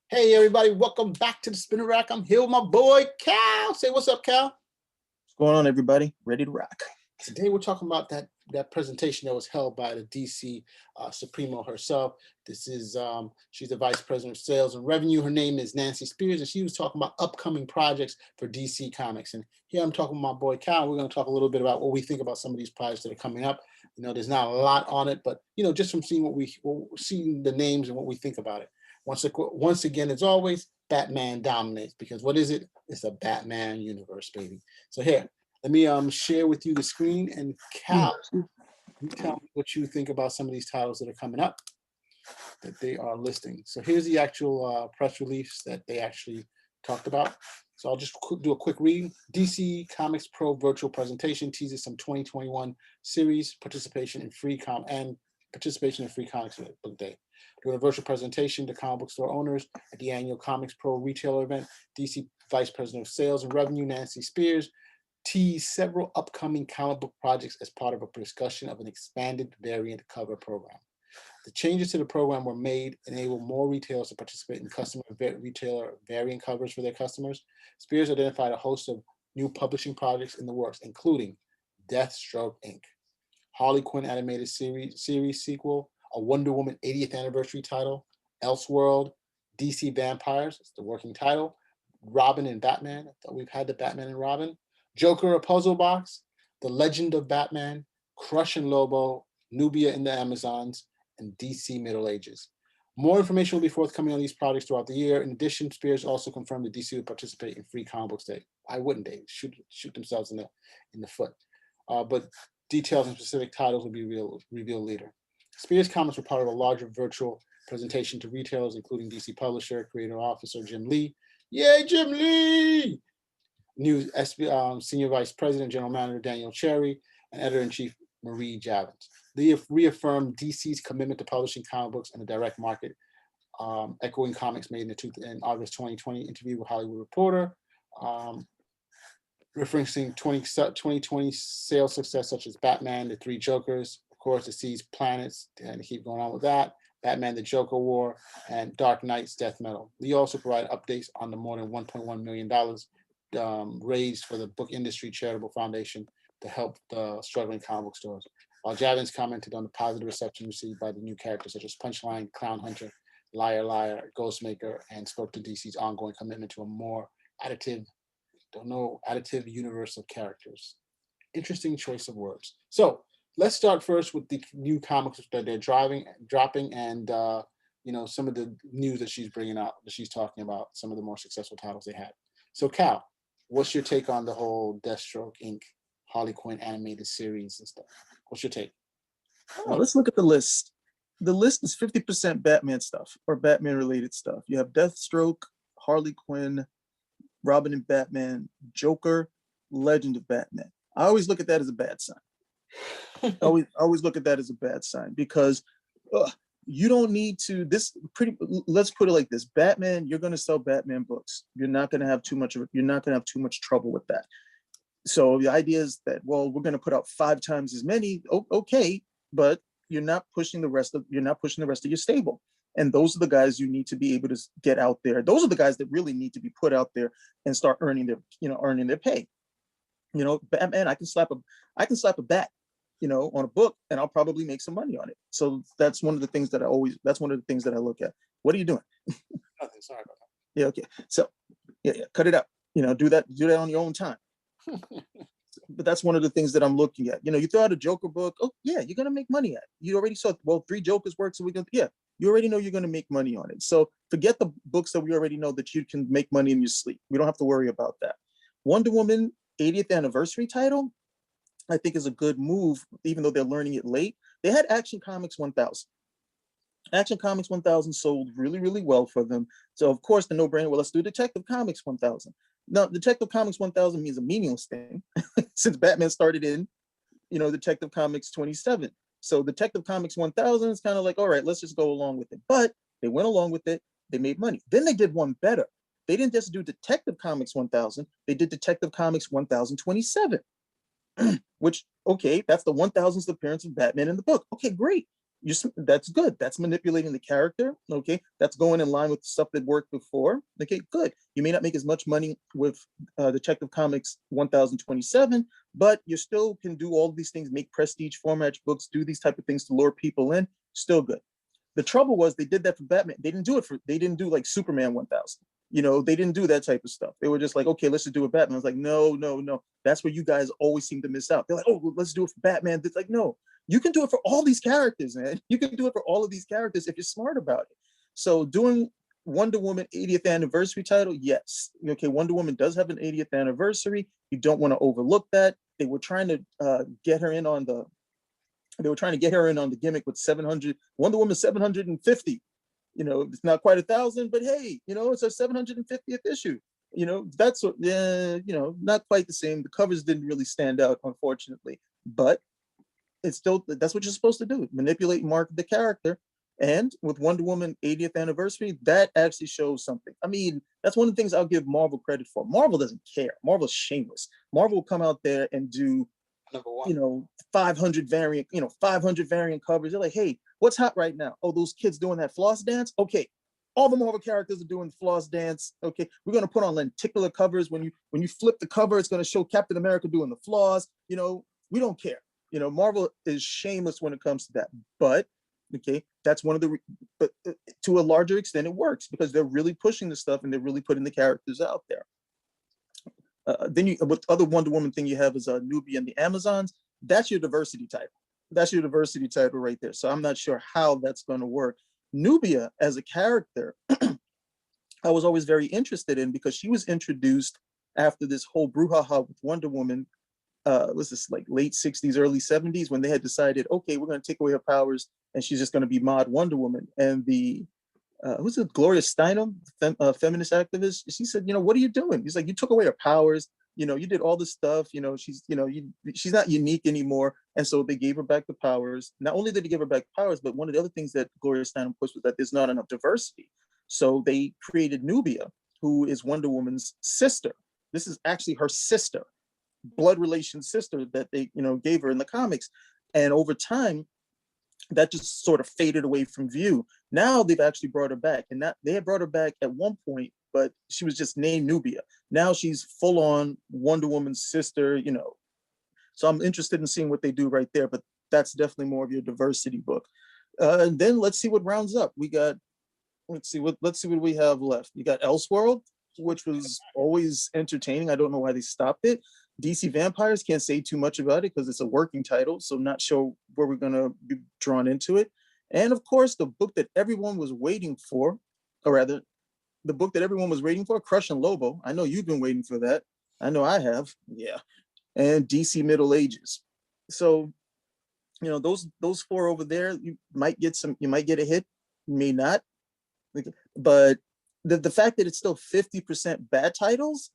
Hey everybody, welcome back to the Spinner Rack. I'm here with my boy Cal. Say what's up, Cal. What's going on, everybody? Ready to rock. Today we're talking about that presentation that was held by the DC Supremo herself. This is she's the Vice President of Sales and Revenue. Her name is Nancy Spears, and she was talking about upcoming projects for DC Comics. And here I'm talking with my boy Cal. We're going to talk a little bit about what we think about some of these projects that are coming up. You know, there's not a lot on it, but you know, just from seeing seeing the names and what we think about it. Once again, as always, Batman dominates because what is it? It's a Batman universe, baby. So here, let me share with you the screen, and Cal, you tell me what you think about some of these titles that are coming up that they are listing. So here's the actual press release that they actually talked about. So I'll just do a quick read. DC Comics Pro virtual presentation teases some 2021 series participation in free comics book day. During a virtual presentation to comic book store owners at the annual Comics Pro retailer event, DC Vice President of Sales and Revenue Nancy Spears teased several upcoming comic book projects as part of a discussion of an expanded variant cover program. The changes to the program were made to enable more retailers to participate in retailer variant covers for their customers. Spears identified a host of new publishing projects in the works, including Deathstroke Inc., Harley Quinn animated series sequel, a Wonder Woman 80th anniversary title, Elseworld, DC Vampires, it's the working title, Robin and Batman, I thought we've had the Batman and Robin, Joker, a puzzle box, The Legend of Batman, Crush and Lobo, Nubia in the Amazons, and DC Middle Ages. More information will be forthcoming on these projects throughout the year. In addition, Spears also confirmed that DC would participate in Free Comic Books Day. Why wouldn't they? Shoot themselves in the foot. But details and specific titles will be revealed later. Spears' comments were part of a larger virtual presentation to retailers, including DC publisher, creative officer Jim Lee. Yay, Jim Lee! New Senior Vice President, General Manager Daniel Cherry, and Editor-in-Chief Marie Javins. They have reaffirmed DC's commitment to publishing comic books in the direct market, echoing comments made in August 2020 interview with Hollywood Reporter, referencing 2020 sales success such as Batman, The Three Jokers, of course, The Seas Planets, and keep going on with that, Batman, The Joker War, and Dark Knight's Death Metal. Lee also provided updates on the more than $1.1 million raised for the Book Industry Charitable Foundation to help the struggling comic book stores. While Javins commented on the positive reception received by the new characters such as Punchline, Clown Hunter, Liar Liar, Ghostmaker, and spoke to DC's ongoing commitment to a more additive universe of characters. Interesting choice of words. So let's start first with the new comics that they're dropping, and some of the news that she's bringing out, that she's talking about, some of the more successful titles they had. So Cal, what's your take on the whole Deathstroke Inc., Harley Quinn animated series and stuff? What's your take? Well, let's look at the list. The list is 50% Batman stuff or Batman related stuff. You have Deathstroke, Harley Quinn, Robin and Batman, Joker, Legend of Batman. I always look at that as a bad sign. always look at that as a bad sign because you don't need to. Let's put it like this: Batman, you're going to sell Batman books. You're not going to have too much trouble with that. So the idea is that, well, we're going to put out 5 times as many. Okay, but you're not pushing the rest of your stable. And those are the guys you need to be able to get out there. Those are the guys that really need to be put out there and start earning their pay. Batman, I can slap a bat, on a book, and I'll probably make some money on it. So that's one of the things that I look at. What are you doing? Nothing. Sorry about that. Yeah. Okay. So yeah, cut it out. Do that on your own time. But that's one of the things that I'm looking at. You throw out a Joker book. Oh yeah, you're gonna make money at it. You already saw 3 Jokers work, so you already know you're gonna make money on it. So forget the books that we already know that you can make money in your sleep. We don't have to worry about that. Wonder Woman 80th anniversary title, I think, is a good move, even though they're learning it late. They had Action Comics 1000. Action Comics 1000 sold really, really well for them. So of course the no-brainer, well, let's do Detective Comics 1000. Now, Detective Comics 1000 means a meaningless thing since Batman started in, Detective Comics 27. So Detective Comics 1000 is kind of like, all right, let's just go along with it. But they went along with it. They made money. Then they did one better. They didn't just do Detective Comics 1000. They did Detective Comics 1027, which, okay, that's the 1000th appearance of Batman in the book. Okay, great. That's good. That's manipulating the character. Okay, that's going in line with stuff that worked before. Okay, good. You may not make as much money with Detective Comics 1027, but you still can do all of these things, make prestige format books, do these type of things to lure people in. Still good. The trouble was they did that for Batman. They didn't do like Superman 1000. They didn't do that type of stuff. They were just like, okay, let's just do it Batman. I was like, no, no, no. That's where you guys always seem to miss out. They're like, oh, well, let's do it for Batman. It's like, no, you can do it for all these characters, man. You can do it for all of these characters if you're smart about it. So doing Wonder Woman 80th anniversary title, yes. Okay, Wonder Woman does have an 80th anniversary. You don't want to overlook that. They were trying to get her in on the gimmick with 700, Wonder Woman 750. It's not quite 1,000, but hey, it's our 750th issue. That's what, yeah, not quite the same. The covers didn't really stand out, unfortunately, but it's still, that's what you're supposed to do, manipulate and market the character. And with Wonder Woman 80th anniversary, that actually shows something. I mean, that's one of the things I'll give Marvel credit for. Marvel doesn't care. Marvel's shameless. Marvel will come out there and do Number one. 500 variant covers. They're like, hey, what's hot right now? Oh, those kids doing that floss dance. Okay, all the Marvel characters are doing the floss dance. Okay, we're gonna put on lenticular covers. When you flip the cover, it's gonna show Captain America doing the floss. We don't care. Marvel is shameless when it comes to that. But okay, that's one of the. But to a larger extent, it works because they're really pushing the stuff and they're really putting the characters out there. Then with other Wonder Woman thing you have is Nubia and the Amazons. That's your diversity title. That's your diversity title right there. So I'm not sure how that's going to work. Nubia as a character, I was always very interested in because she was introduced after this whole brouhaha with Wonder Woman. Was this like late 60s, early 70s when they had decided, okay, we're going to take away her powers and she's just going to be mod Wonder Woman. And the who's it, Gloria Steinem, feminist activist, she said, what are you doing? He's like, you took away her powers, you did all this stuff, she's not unique anymore. And so they gave her back the powers. Not only did they give her back the powers, but one of the other things that Gloria Steinem pushed was that there's not enough diversity. So they created Nubia, who is Wonder Woman's sister. This is actually her sister, blood relation sister that they, gave her in the comics. And over time, that just sort of faded away from view. Now they've actually brought her back, and they had brought her back at one point, but she was just named Nubia. Now she's full on Wonder Woman's sister, So I'm interested in seeing what they do right there, but that's definitely more of your diversity book. And then let's see what rounds up. Let's see what we have left. You got Elseworld, which was always entertaining. I don't know why they stopped it. DC Vampires, can't say too much about it because it's a working title, so not sure where we're gonna be drawn into it. And of course, the book that everyone was waiting for, or rather, the book that everyone was waiting for, Crush and Lobo. I know you've been waiting for that. I know I have. Yeah. And DC Middle Ages. So, those four over there, you might get a hit, you may not. But the fact that it's still 50% bad titles,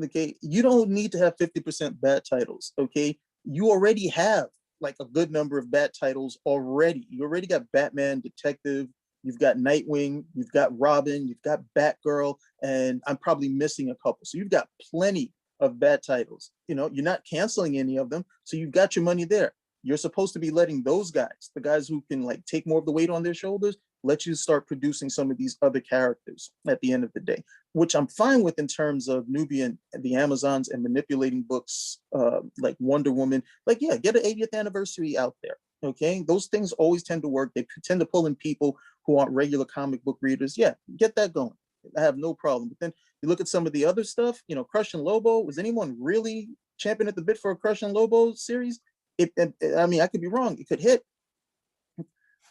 okay, you don't need to have 50% bad titles, okay? You already have like a good number of bad titles already. You already got Batman, Detective, you've got Nightwing, you've got Robin, you've got Batgirl, and I'm probably missing a couple. So you've got plenty of bad titles. You're not canceling any of them, so you've got your money there. You're supposed to be letting those guys, the guys who can like take more of the weight on their shoulders, let you start producing some of these other characters at the end of the day, which I'm fine with in terms of Nubia and the Amazons and manipulating books like Wonder Woman. Like, yeah, get an 80th anniversary out there. Okay, those things always tend to work. They tend to pull in people who aren't regular comic book readers. Yeah, get that going. I have no problem. But then you look at some of the other stuff, Crush and Lobo. Was anyone really champing at the bit for a Crush and Lobo series? I mean, I could be wrong. It could hit. I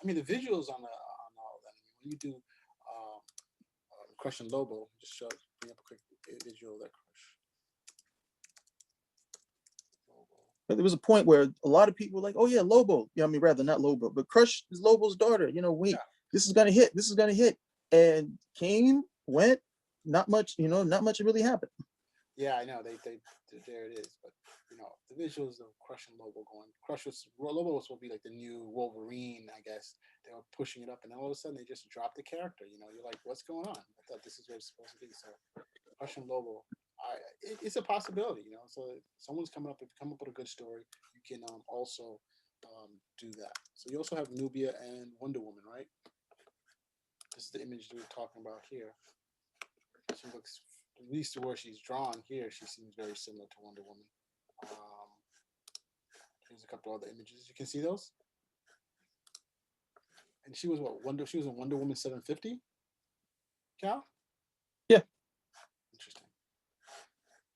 mean, the visuals on all of that. When you do Crush and Lobo, just bring up a quick visual of that Crush. But there was a point where a lot of people were like, "Oh yeah, Lobo." I mean, rather not Lobo, but Crush is Lobo's daughter. Wait, this is gonna hit. This is gonna hit, and came, went, not much. Not much really happened. Yeah, I know. They there it is, but the visuals of Crush and Lobo going. Lobo was supposed to be like the new Wolverine, I guess. They were pushing it up, and all of a sudden they just dropped the character. You're like, what's going on? I thought this is what it's supposed to be. So, Crush and Lobo, it's a possibility. So someone's come up with a good story. You can also do that. So you also have Nubia and Wonder Woman, right? This is the image we were talking about here. She looks, at least the way she's drawn here, she seems very similar to Wonder Woman. Here's a couple other images. You can see those. And she was what? She was in Wonder Woman 750. Cal? Yeah. Interesting.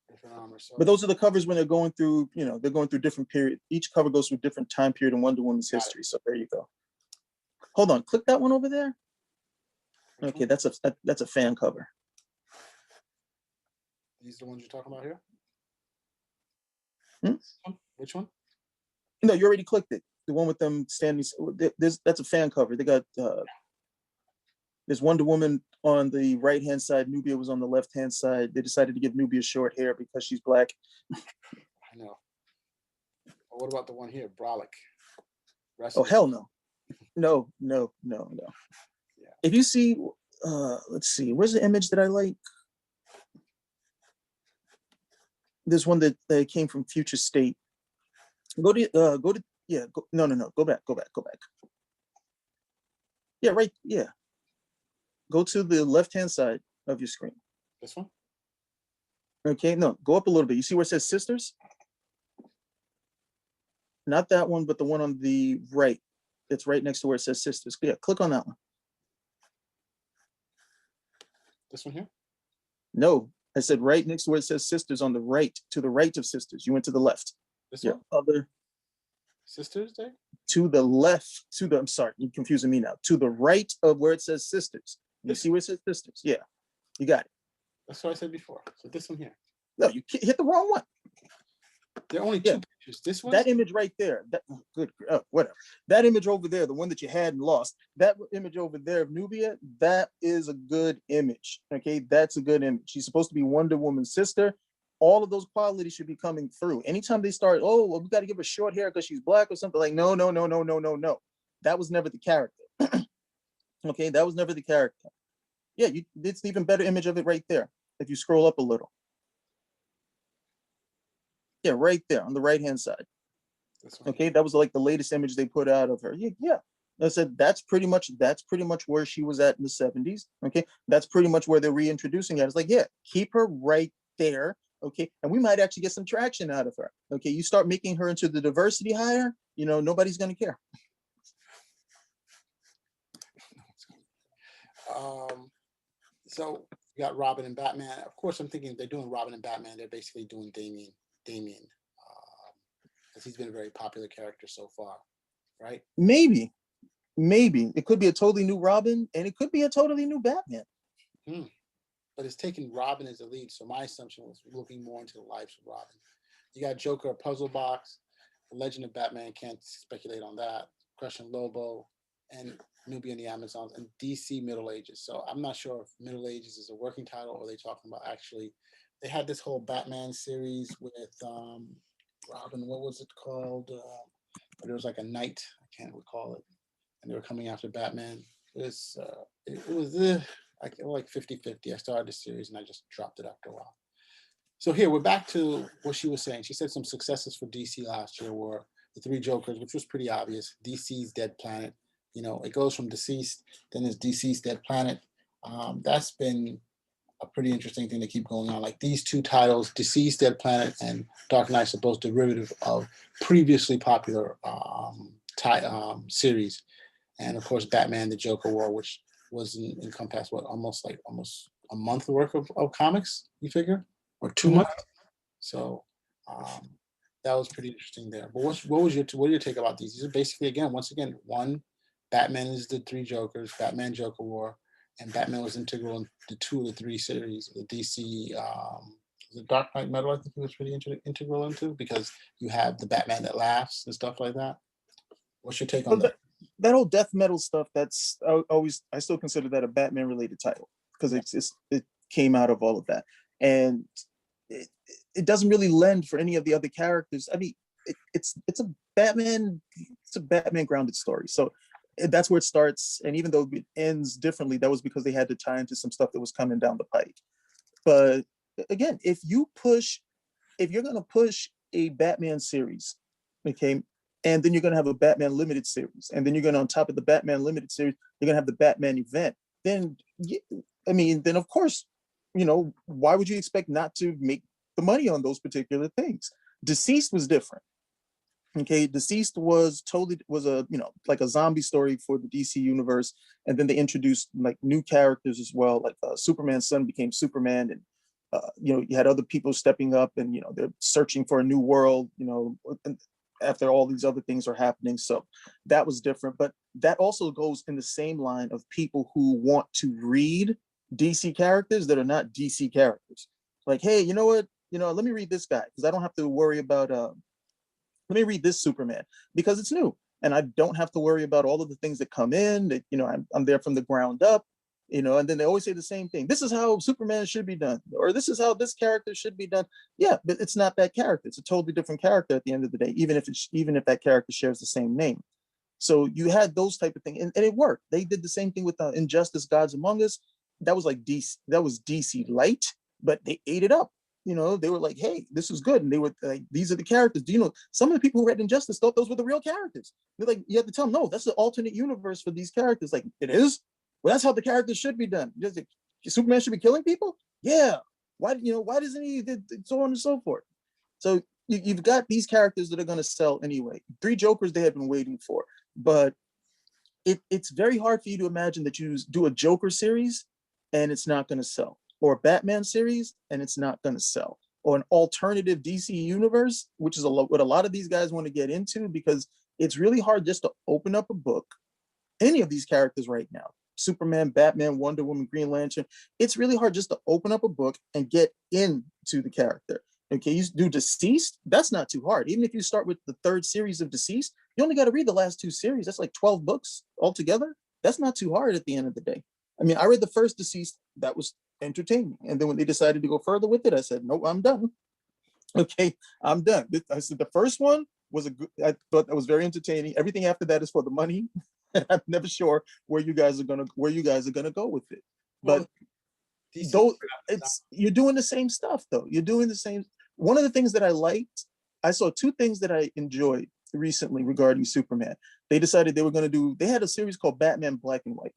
Different armor. So But those are the covers when they're going through, they're going through different period. Each cover goes through a different time period in Wonder Woman's history. So there you go. Hold on, click that one over there. Okay, that's a fan cover. These are the ones you're talking about here? Which one? No, you already clicked it. The one with them standing. That's a fan cover. They got there's Wonder Woman on the right-hand side. Nubia was on the left-hand side. They decided to give Nubia short hair because she's black. I know. But what about the one here, Brolic? Oh, hell no. No. Yeah. If you see, let's see, where's the image that I like? There's one that came from Future State. Go to, no, go back. Yeah, right, yeah. Go to the left-hand side of your screen. This one? Okay, no, go up a little bit. You see where it says Sisters? Not that one, but the one on the right. It's right next to where it says Sisters. Yeah, click on that one. This one here? No, I said right next to where it says Sisters on the right, to the right of Sisters. You went to the left. This Yeah, one? other. Sisters Day? To the left, I'm sorry, you're confusing me now. To the right of where it says Sisters. You see where it says Sisters? Yeah, you got it. That's what I said before. So this one here. No, you hit the wrong one. There are only two pictures. This one? That image right there. Whatever. That image over there, the one that you had and lost, that image over there of Nubia, that is a good image. Okay, that's a good image. She's supposed to be Wonder Woman's sister. All of those qualities should be coming through. Anytime they start, oh, well, we got to give her short hair because she's black or something, like, no. That was never the character. Okay, that was never the character. Yeah, it's an even better image of it right there. If you scroll up a little. Yeah, right there on the right-hand side. Okay, that was like the latest image they put out of her. Yeah. I said that's pretty much where she was at in the 70s. Okay, that's pretty much where they're reintroducing her. It's like, yeah, keep her right there. Okay, and we might actually get some traction out of her. Okay, you start making her into the diversity hire, nobody's gonna care. So you got Robin and Batman. Of course, I'm thinking they're doing Robin and Batman. They're basically doing Damian, because he's been a very popular character so far, right? Maybe it could be a totally new Robin, and it could be a totally new Batman. But it's taking Robin as the lead, so my assumption was looking more into the lives of Robin. You got Joker, a puzzle box, The Legend of Batman, can't speculate on that, Crushing Lobo, and Nubia in the Amazons, and DC Middle Ages. So I'm not sure if Middle Ages is a working title or they talking about actually, they had this whole Batman series with Robin, what was it called? There was like a knight, I can't recall it, and they were coming after Batman. It was like 50-50. I started the series and I just dropped it after a while. So here we're back to what she was saying. She said some successes for DC last year were the three Jokers, which was pretty obvious. DC's Dead Planet. It goes from Deceased, then there's DC's Dead Planet. That's been a pretty interesting thing to keep going on. Like these two titles, Deceased, Dead Planet, and Dark Knight, are both derivative of previously popular series. And of course, Batman, the Joker War, which was encompassed almost a month worth of comics, you figure, or 2 months. So that was pretty interesting there. But what do you take about these? These are basically, once again, one, Batman is the three Jokers, Batman Joker War, and Batman was integral in the 2 of the 3 series. The DC, the Dark Knight Metal, I think he was pretty integral into, because you have the Batman that laughs and stuff like that. What's your take on that? That whole death metal stuff, I still consider that a Batman related title, because it came out of all of that, and it doesn't really lend for any of the other characters. I mean, it's a Batman grounded story, so that's where it starts. And even though it ends differently, that was because they had to tie into some stuff that was coming down the pike. But again, if you're going to push a Batman series, okay, And then you're going to have a Batman limited series. And then you're going to, on top of the Batman limited series, you're going to have the Batman event. Then, I mean, then of course, why would you expect not to make the money on those particular things? Deceased was different. Okay, Deceased was a, like a zombie story for the DC universe. And then they introduced like new characters as well. Like Superman's son became Superman, and you had other people stepping up, and they're searching for a new world, after all these other things are happening. So that was different. But that also goes in the same line of people who want to read DC characters that are not DC characters. Like, hey, you know what? Let me read this guy, because I don't have to worry about let me read this Superman because it's new, and I don't have to worry about all of the things that come in that, I'm there from the ground up, and then they always say the same thing. This is how Superman should be done, or this is how this character should be done. Yeah, but it's not that character. It's a totally different character at the end of the day, even if that character shares the same name. So you had those type of things, and it worked. They did the same thing with Injustice: Gods Among Us. That was like DC. That was DC light, but they ate it up. They were like, hey, this is good. And they were like, these are the characters. Some of the people who read Injustice thought those were the real characters. They're like, you have to tell them, no, that's the alternate universe for these characters. Like, it is? Well, that's how the characters should be done. Superman should be killing people? Yeah. Why doesn't he? So on and so forth. So you've got these characters that are going to sell anyway. 3 Jokers they have been waiting for. But it's very hard for you to imagine that you do a Joker series and it's not going to sell, or a Batman series and it's not going to sell, or an alternative DC universe, which is what a lot of these guys want to get into, because it's really hard just to open up a book, any of these characters right now, Superman, Batman, Wonder Woman, Green Lantern. It's really hard just to open up a book and get into the character. Okay, you do Deceased, that's not too hard. Even if you start with the 3rd series of Deceased, you only got to read the last 2 series. That's like 12 books altogether. That's not too hard at the end of the day. I mean, I read the first Deceased, that was entertaining. And then when they decided to go further with it, I said, nope, I'm done. Okay, I'm done. I said the first one was I thought that was very entertaining. Everything after that is for the money. I'm never sure where you guys are gonna go with it. But you're doing the same stuff though. You're doing the same. One of the things that I liked, I saw 2 things that I enjoyed recently regarding Superman. They decided they had a series called Batman Black and White.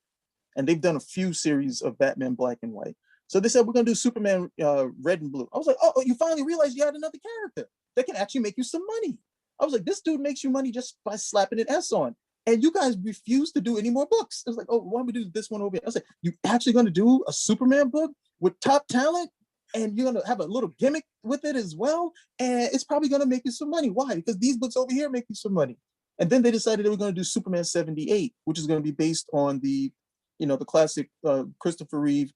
And they've done a few series of Batman Black and White. So they said, we're going to do Superman Red and Blue. I was like, oh, you finally realized you had another character that can actually make you some money. I was like, this dude makes you money just by slapping an S on. And you guys refuse to do any more books. I was like, oh, why don't we do this one over here? I was like, you actually going to do a Superman book with top talent? And you're going to have a little gimmick with it as well? And it's probably going to make you some money. Why? Because these books over here make you some money. And then they decided they were going to do Superman 78, which is going to be based on the classic Christopher Reeve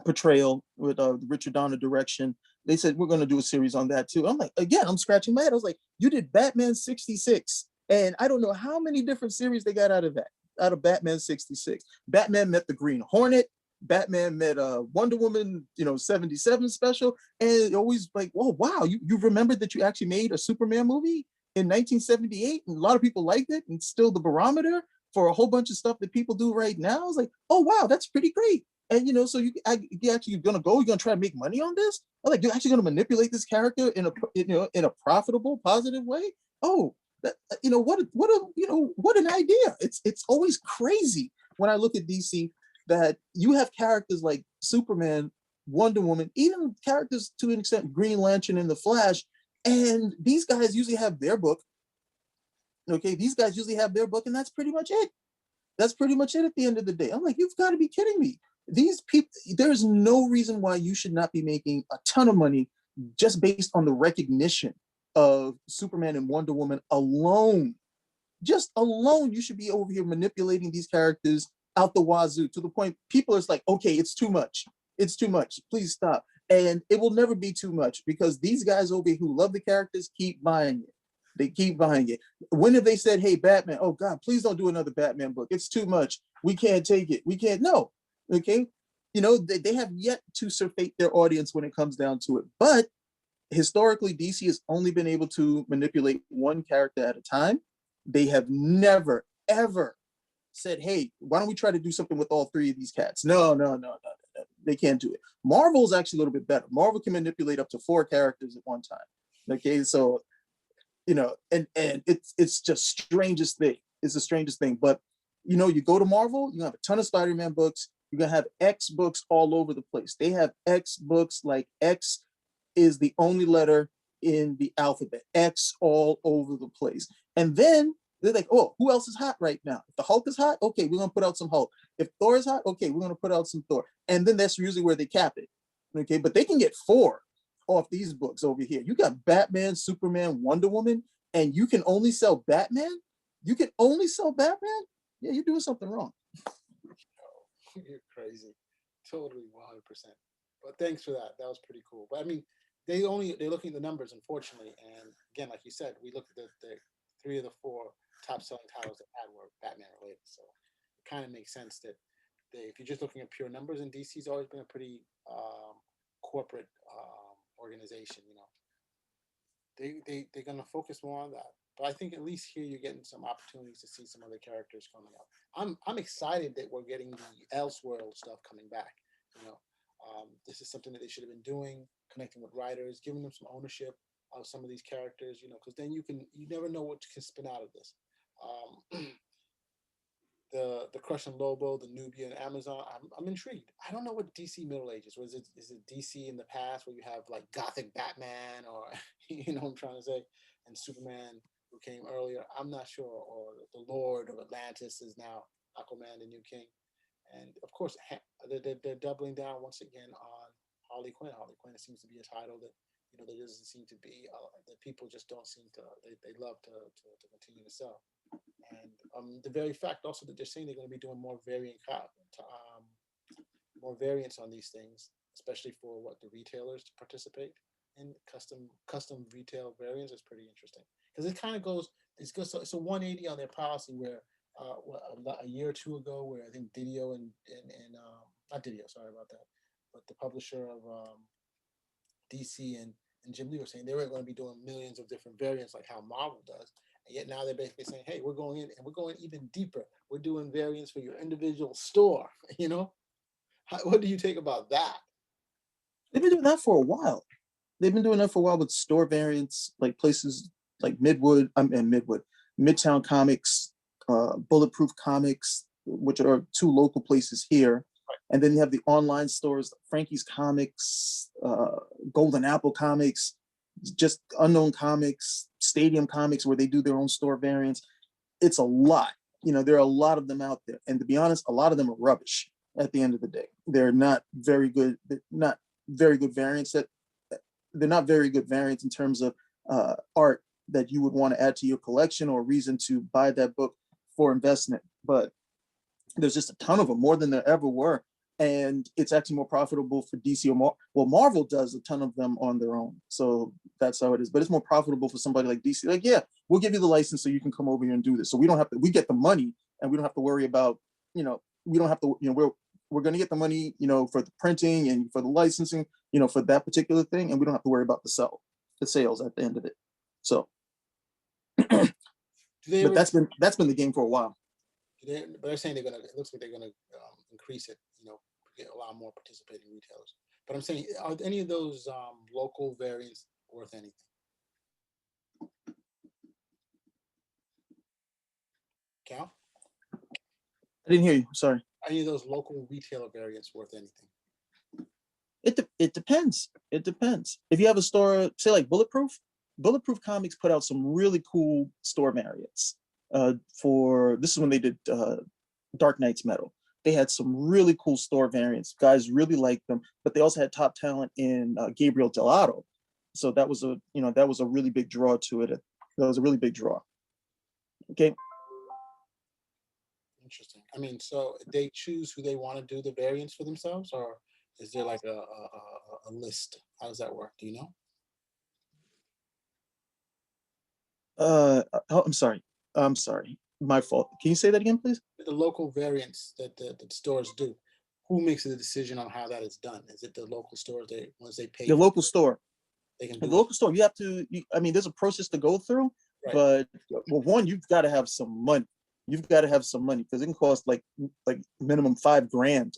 portrayal with Richard Donner direction. They said, we're going to do a series on that too. I'm like, again, I'm scratching my head. I was like, you did Batman 66. And I don't know how many different series they got out of Batman 66. Batman met the Green Hornet. Batman met Wonder Woman, 77 special. And always like, oh, wow, you remembered that you actually made a Superman movie in 1978? And a lot of people liked it, and still the barometer for a whole bunch of stuff that people do right now. I was like, oh, wow, that's pretty great. And, so you actually going to try to make money on this? I'm like, you're actually going to manipulate this character in a profitable, positive way? Oh, what an idea. It's always crazy when I look at DC that you have characters like Superman, Wonder Woman, even characters to an extent, Green Lantern and the Flash. And these guys usually have their book. Okay, these guys usually have their book, and that's pretty much it. That's pretty much it at the end of the day. I'm like, you've got to be kidding me. These people, there's no reason why you should not be making a ton of money just based on the recognition of Superman and Wonder Woman alone. Just alone, you should be over here manipulating these characters out the wazoo, to the point people are like, okay, it's too much. It's too much. Please stop. And it will never be too much, because these guys over here who love the characters keep buying it. They keep buying it. When have they said, hey, Batman, oh God, please don't do another Batman book. It's too much. We can't take it. We can't. No. Okay. They have yet to surfeit their audience when it comes down to it. But historically, DC has only been able to manipulate one character at a time. They have never, ever said, hey, why don't we try to do something with all 3 of these cats? No. They can't do it. Marvel's actually a little bit better. Marvel can manipulate up to 4 characters at one time. Okay, so and it's just strangest thing. It's the strangest thing. But you go to Marvel, you have a ton of Spider-Man books. You're gonna have X books all over the place. They have X books, like X is the only letter in the alphabet. X all over the place. And then they're like, oh, who else is hot right now? If the Hulk is hot, okay, we're gonna put out some Hulk. If Thor is hot, okay, we're gonna put out some Thor. And then that's usually where they cap it. Okay, but they can get 4 off these books over here. You got Batman, Superman, Wonder Woman, and you can only sell Batman? You can only sell Batman? Yeah, you're doing something wrong. You're crazy. Totally 100%. But thanks for that. That was pretty cool. But I mean, they're looking at the numbers, unfortunately. And again, like you said, we looked at the 3 of the 4 top selling titles they had were Batman related. So it kind of makes sense that if you're just looking at pure numbers, and DC's always been a pretty corporate organization, they're gonna focus more on that. But I think at least here you're getting some opportunities to see some other characters coming up. I'm excited that we're getting the Elseworld stuff coming back. This is something that they should have been doing, connecting with writers, giving them some ownership of some of these characters. Because then you never know what can spin out of this. The Crush and Lobo, the Nubia, and Amazon. I'm intrigued. I don't know what DC Middle Ages was. Is it DC in the past where you have like Gothic Batman, or what I'm trying to say, and Superman who came earlier? I'm not sure. Or the Lord of Atlantis is now Aquaman, the new king, and of course they're doubling down once again on Harley Quinn. Harley Quinn seems to be a title that there doesn't seem to be that people just don't seem to they love to continue to sell. And the very fact also that they're saying they're going to be doing more more variants on these things, especially for the retailers to participate in custom retail variants, is pretty interesting, because it kind of goes it's a 180 on their policy where a year or two ago, where I think Didio and not Didio, sorry about that, but the publisher of DC and Jim Lee were saying they were going to be doing millions of different variants like how Marvel does. And yet now they're basically saying, hey, we're going in and we're going even deeper. We're doing variants for your individual store. What do you take about that? They've been doing that for a while. They've been doing that for a while with store variants, like places like Midtown Comics, Bulletproof Comics, which are 2 local places here. Right. And then you have the online stores, Frankie's Comics, Golden Apple Comics, just Unknown Comics, Stadium Comics, where they do their own store variants. It's a lot. There are a lot of them out there. And to be honest, a lot of them are rubbish at the end of the day. They're not very good. They're not very good variants. They're not very good variants in terms of art that you would want to add to your collection or reason to buy that book for investment. But there's just a ton of them, more than there ever were. And it's actually more profitable for DC or Marvel does a ton of them on their own. So that's how it is. But it's more profitable for somebody like DC. Like, yeah, we'll give you the license so you can come over here and do this. So we don't have to, we get the money and we don't have to worry about, we don't have to, we're going to get the money, for the printing and for the licensing, for that particular thing. And we don't have to worry about the sales at the end of it. So, but that's been the game for a while. But they're saying it looks like they're going to increase it, get a lot more participating retailers. But I'm saying, are any of those local variants worth anything? Cal? I didn't hear you. Sorry. Are any of those local retailer variants worth anything? It depends. It depends. If you have a store, say like Bulletproof Comics put out some really cool store variants. This is when they did Dark Knight's Metal. They had some really cool store variants. Guys really liked them, but they also had top talent in Gabriel Delato. So that was a really big draw to it. That was a really big draw. Okay. Interesting. I mean, so they choose who they want to do the variants for themselves, or is there like a list? How does that work? Do you know? I'm sorry. My fault. Can you say that again, please? The local variants that the stores do, who makes the decision on how that is done? Is it the local stores? Once they pay the local store, they can do the local store. You have to. There's a process to go through, right. But one, you've got to have some money. You've got to have some money because it can cost like minimum $5,000,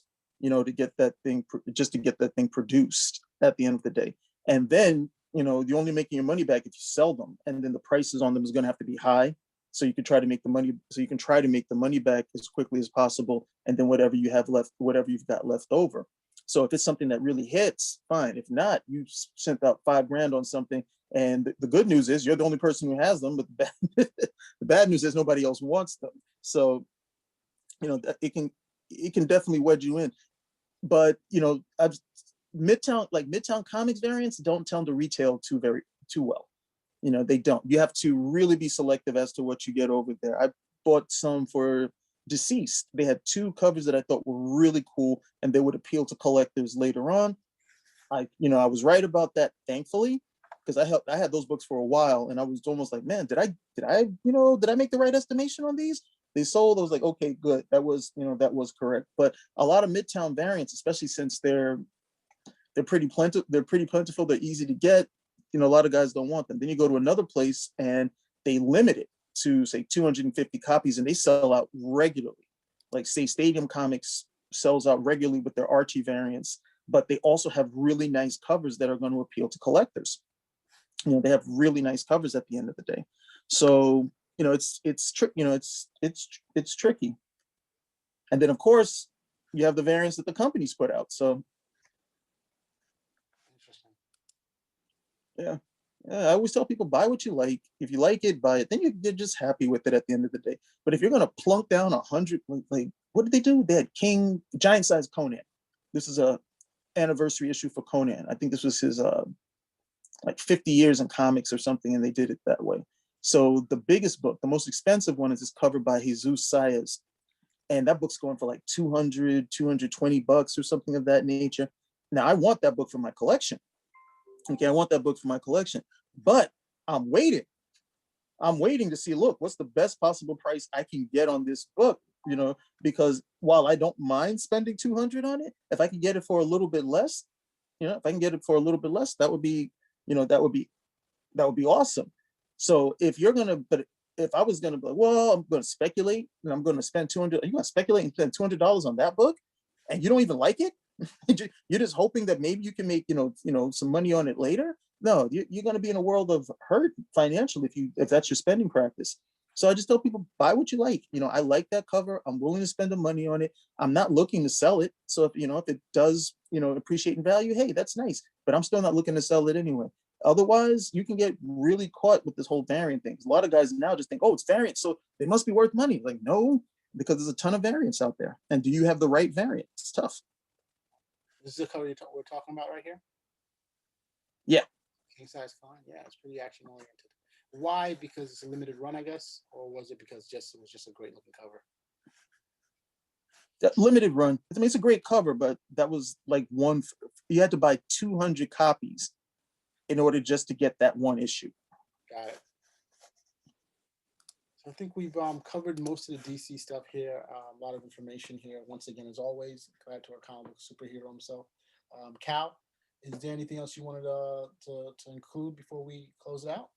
to get that thing just to get that thing produced at the end of the day. And then you're only making your money back if you sell them, and then the prices on them is going to have to be high. So you can try to make the money back as quickly as possible, and then whatever you have left, whatever you've got left over. So if it's something that really hits, fine. If not, you sent out $5,000 on something, and the good news is you're the only person who has them, but the bad news is nobody else wants them. So it can definitely wedge you in. But Midtown Comics variants don't tend to retail too well. They don't. You have to really be selective as to what you get over there. I bought some for Deceased. They had 2 covers that I thought were really cool, and they would appeal to collectors later on. I was right about that, thankfully, because I had those books for a while, and I was almost like, man, did I make the right estimation on these? They sold. I was like, okay, good. That was correct. But a lot of Midtown variants, especially since they're pretty plentiful. They're easy to get. A lot of guys don't want them. Then you go to another place and they limit it to, say, 250 copies, and they sell out regularly. Like, say, Stadium Comics sells out regularly with their Archie variants, but they also have really nice covers that are going to appeal to collectors. They have really nice covers at the end of the day. So it's tricky. And then, of course, you have the variants that the companies put out. So yeah. I always tell people, buy what you like. If you like it, buy it. Then you're just happy with it at the end of the day. But if you're going to plunk down 100, like, what did they do? They had King, giant size Conan. This is a anniversary issue for Conan. I think this was his 50 years in comics or something, and they did it that way. So the biggest book, the most expensive one, is this cover by Jesus Saez. And that book's going for like $220 or something of that nature. Now, I want that book for my collection. Okay, I want that book for my collection, but I'm waiting to see, look, what's the best possible price I can get on this book, because while I don't mind spending $200 on it, if I can get it for a little bit less, that would be, awesome. So if I was gonna be like, well, I'm gonna speculate and I'm gonna spend 200, are you gonna speculate and spend $200 on that book and you don't even like it? You're just hoping that maybe you can make some money on it later. No, you're going to be in a world of hurt financially if that's your spending practice. So I just tell people, buy what you like. I like that cover. I'm willing to spend the money on it. I'm not looking to sell it. So if it does appreciate in value, hey, that's nice. But I'm still not looking to sell it anyway. Otherwise, you can get really caught with this whole variant thing. A lot of guys now just think, oh, it's variant, so they must be worth money. Like, no, because there's a ton of variants out there. And do you have the right variant? It's tough. This is the cover we're talking about right here? Yeah. King size font. Yeah, it's pretty action oriented. Why? Because it's a limited run, I guess? Or was it because it was just a great looking cover? That limited run. I mean, it's a great cover, but that was like you had to buy 200 copies in order just to get that one issue. Got it. I think we've covered most of the DC stuff here. A lot of information here. Once again, as always, glad to our comic book superhero himself. Cal, is there anything else you wanted to include before we close it out?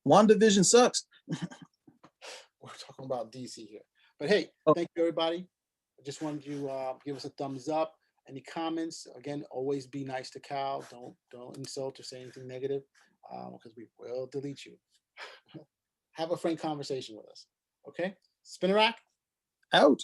WandaVision sucks. We're talking about DC here. But hey, thank you, everybody. I just wanted you to give us a thumbs up. Any comments? Again, always be nice to Cal. Don't insult or say anything negative, because we will delete you. Have a frank conversation with us. Okay? Spinner Rack? Out.